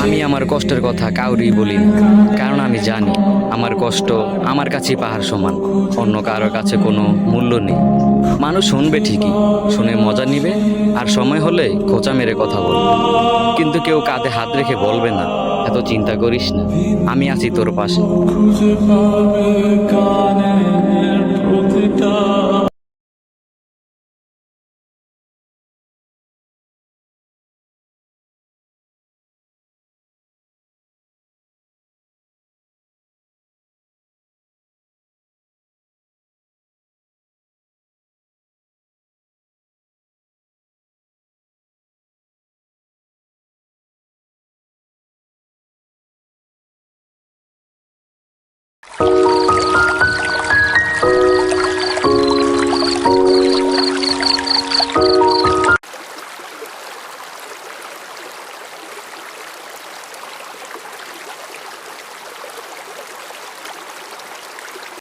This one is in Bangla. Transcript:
আমি আমার কষ্টের কথা কাউরি বলি না, কারণ আমি জানি আমার কষ্ট আমার কাছেই পাহাড় সমান, অন্য কারোর কাছে কোনো মূল্য নেই। মানুষ শুনবে ঠিকই, শুনে মজা নিবে, আর সময় হলে খোঁচা মেরে কথা বলবে, কিন্তু কেউ কাঁধে হাত রেখে বলবে না এত চিন্তা করিস না, আমি আছি তোর পাশে। খুঁজে পাবে গানের প্রতিটা